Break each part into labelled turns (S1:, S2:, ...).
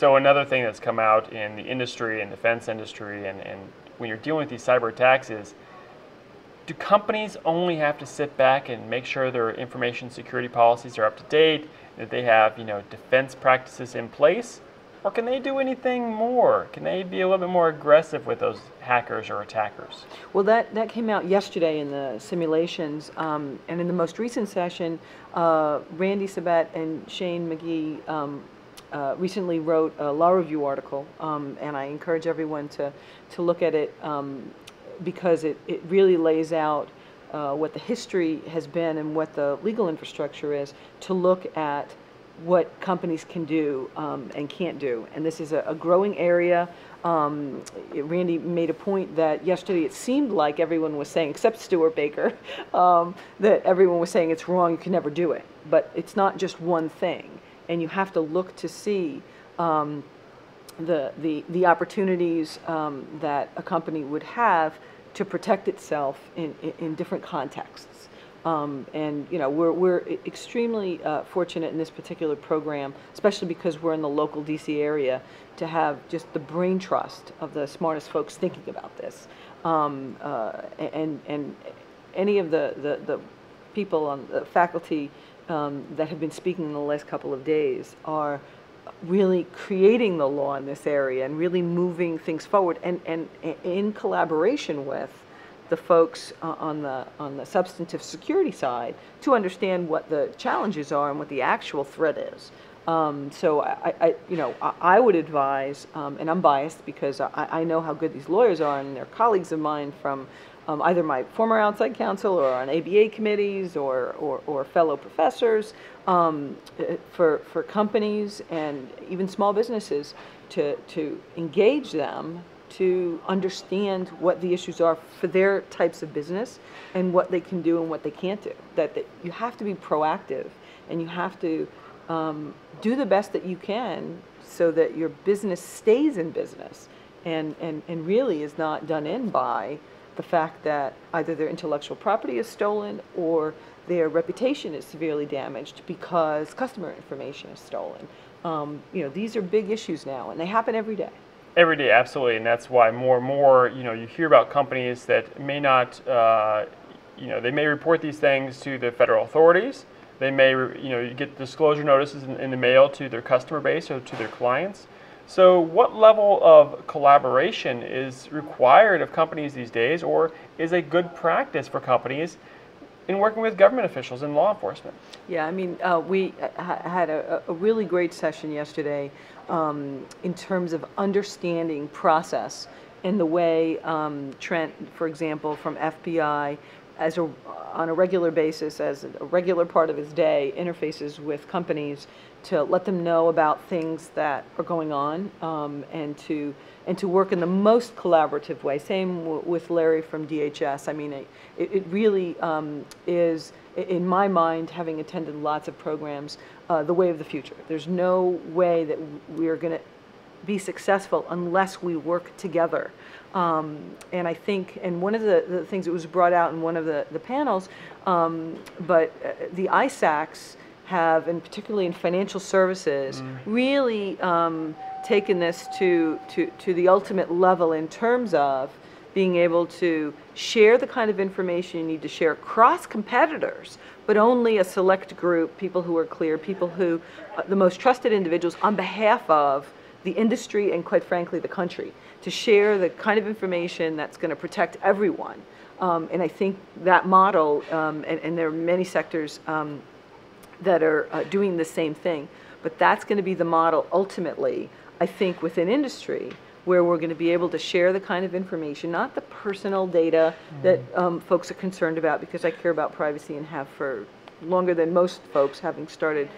S1: So another thing that's come out in the industry and defense industry and when you're dealing with these cyber attacks is, do companies only have to sit back and make sure their information security policies are up to date, that they have defense practices in place, or can they do anything more? Can they be a little bit more aggressive with those hackers or attackers?
S2: Well, that came out yesterday in the simulations, and in the most recent session, Randy Sabat and Shane McGee recently wrote a law review article, and I encourage everyone to look at it because it really lays out what the history has been and what the legal infrastructure is to look at what companies can do and can't do. And this is a growing area. Randy made a point that yesterday it seemed like everyone was saying, except Stuart Baker, that everyone was saying it's wrong, you can never do it. But it's not just one thing. And you have to look to see the opportunities that a company would have to protect itself in different contexts. And we're extremely fortunate in this particular program, especially because we're in the local DC area, to have just the brain trust of the smartest folks thinking about this. And any of the people on the faculty that have been speaking in the last couple of days are really creating the law in this area and really moving things forward, and in collaboration with the folks on the substantive security side to understand what the challenges are and what the actual threat is. So I would advise, and I'm biased because I know how good these lawyers are, and they're colleagues of mine from either my former outside counsel or on ABA committees or fellow professors, for companies and even small businesses to engage them to understand what the issues are for their types of business and what they can do and what they can't do. That you have to be proactive and you have to do the best that you can so that your business stays in business and really is not done in by the fact that either their intellectual property is stolen or their reputation is severely damaged because customer information is stolen. These are big issues now, and they happen every day.
S1: Every day, absolutely, and that's why more and more, you hear about companies that may not, they may report these things to the federal authorities. They may, you get disclosure notices in the mail to their customer base or to their clients. So what level of collaboration is required of companies these days, or is a good practice for companies in working with government officials and law enforcement? Yeah,
S2: I mean, we had a really great session yesterday in terms of understanding process and the way Trent, for example, from FBI, on a regular basis, as a regular part of his day, interfaces with companies to let them know about things that are going on, and to work in the most collaborative way. Same with Larry from DHS. I mean, it really is, in my mind, having attended lots of programs, the way of the future. There's no way that we're going to be successful unless we work together. And I think, and one of the things that was brought out in one of the panels, but the ISACs have, and particularly in financial services, really taken this to the ultimate level in terms of being able to share the kind of information you need to share across competitors, but only a select group, people who are clear, people who, the most trusted individuals on behalf of the industry and, quite frankly, the country, to share the kind of information that's going to protect everyone. And I think that model, and there are many sectors that are doing the same thing, but that's going to be the model ultimately, I think, within industry, where we're going to be able to share the kind of information, not the personal data that folks are concerned about, because I care about privacy and have for longer than most folks, having started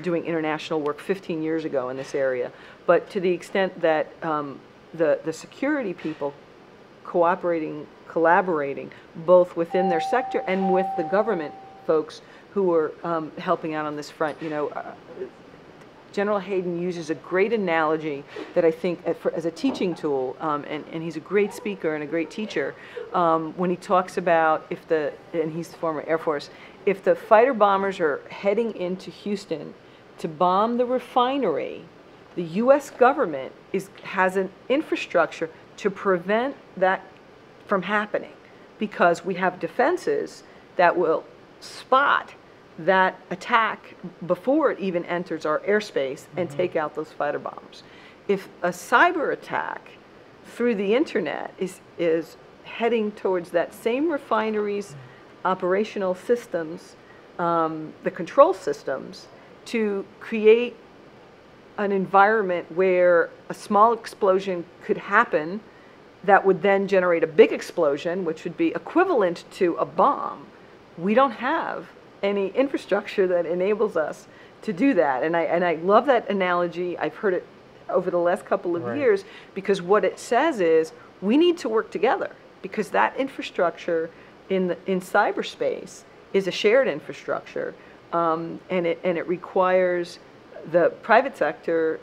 S2: doing international work 15 years ago in this area. But to the extent that the security people cooperating, collaborating, both within their sector and with the government folks who are helping out on this front, General Hayden uses a great analogy that I think as a teaching tool, and he's a great speaker and a great teacher, when he talks about and he's the former Air Force, if the fighter bombers are heading into Houston to bomb the refinery, The U.S. government has an infrastructure to prevent that from happening, because we have defenses that will spot that attack before it even enters our airspace and take out those fighter bombs. If a cyber attack through the internet is heading towards that same refinery's operational systems, the control systems, to create an environment where a small explosion could happen that would then generate a big explosion, which would be equivalent to a bomb. We don't have any infrastructure that enables us to do that. And I love that analogy. I've heard it over the last couple of years, because what it says is we need to work together, because that infrastructure in cyberspace is a shared infrastructure, and it requires the private sector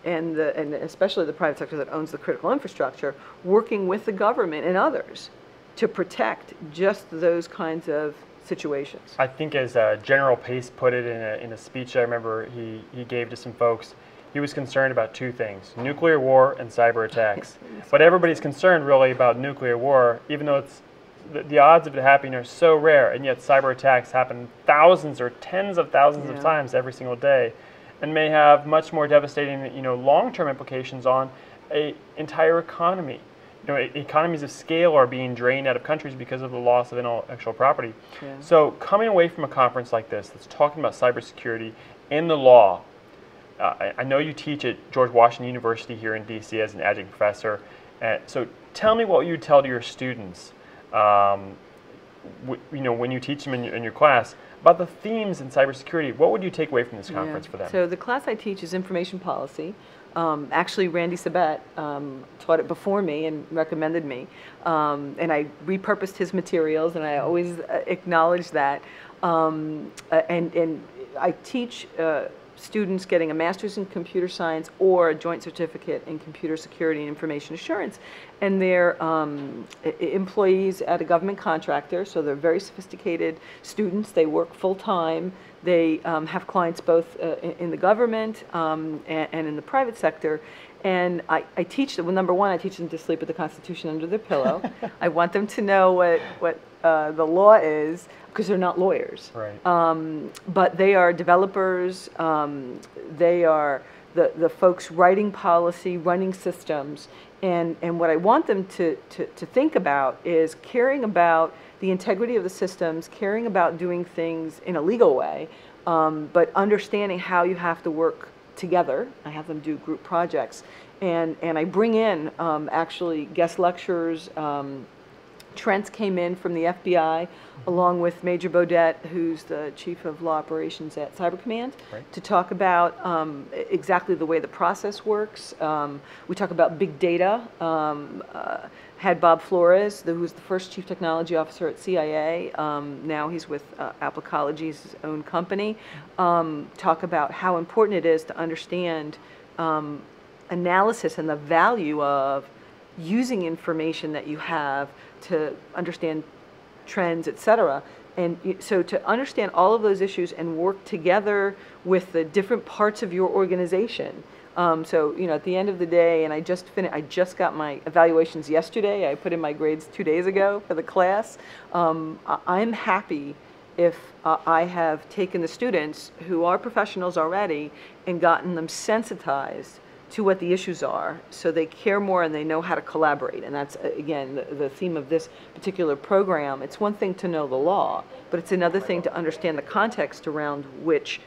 S2: and especially the private sector that owns the critical infrastructure working with the government and others to protect just those kinds of situations.
S1: I think, as General Pace put it in a speech I remember he gave to some folks, he was concerned about two things: nuclear war and cyber attacks. But everybody's concerned really about nuclear war, even though it's the odds of it happening are so rare, and yet cyber attacks happen thousands or tens of thousands of times every single day, and may have much more devastating, long-term implications on an entire economy. Economies of scale are being drained out of countries because of the loss of intellectual property. Yeah. So coming away from a conference like this that's talking about cybersecurity in the law, I know you teach at George Washington University here in DC as an adjunct professor. So tell me what you tell to your students, when you teach them in your class, about the themes in cybersecurity. What would you take away from this conference for them?
S2: So the class I teach is information policy. Actually, Randy Sabet taught it before me and recommended me, and I repurposed his materials, and I always acknowledge that. And I teach students getting a master's in computer science or a joint certificate in computer security and information assurance, and they're employees at a government contractor, so they're very sophisticated students. They work full-time. They have clients both in the government and in the private sector. And I teach them, well, number one, I teach them to sleep with the Constitution under their pillow. I want them to know what the law is, because they're not lawyers.
S1: Right.
S2: But they are developers. They are the folks writing policy, running systems. And what I want them to think about is caring about the integrity of the systems, caring about doing things in a legal way, but understanding how you have to work together. I have them do group projects. And I bring in actually guest lecturers. Trent came in from the FBI, along with Major Bodette, who's the Chief of Law Operations at Cyber Command, to talk about exactly the way the process works. We talk about big data. Had Bob Flores, who's the first Chief Technology Officer at CIA. Now he's with Applicology's his own company. Talk about how important it is to understand analysis and the value of using information that you have to understand trends, et cetera. And so to understand all of those issues and work together with the different parts of your organization. So, at the end of the day, and I just got my evaluations yesterday. I put in my grades 2 days ago for the class. I'm happy if I have taken the students who are professionals already and gotten them sensitized to what the issues are, so they care more and they know how to collaborate. And that's, again, the theme of this particular program. It's one thing to know the law, but it's another thing to understand the context around which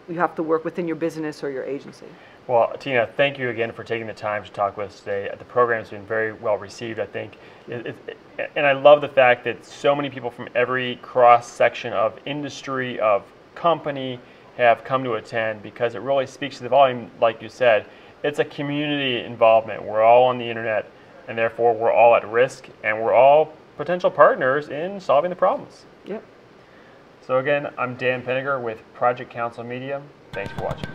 S2: you have to work within your business or your agency.
S1: Well, Tina, thank you again for taking the time to talk with us today. The program's been very well received, I think. And I love the fact that so many people from every cross-section of industry, of company, have come to attend, because it really speaks to the volume, like you said. It's a community involvement. We're all on the internet, and therefore we're all at risk, and we're all potential partners in solving the problems.
S2: Yep.
S1: So again, I'm Dan Penniger with Project Council Media. Thanks for watching.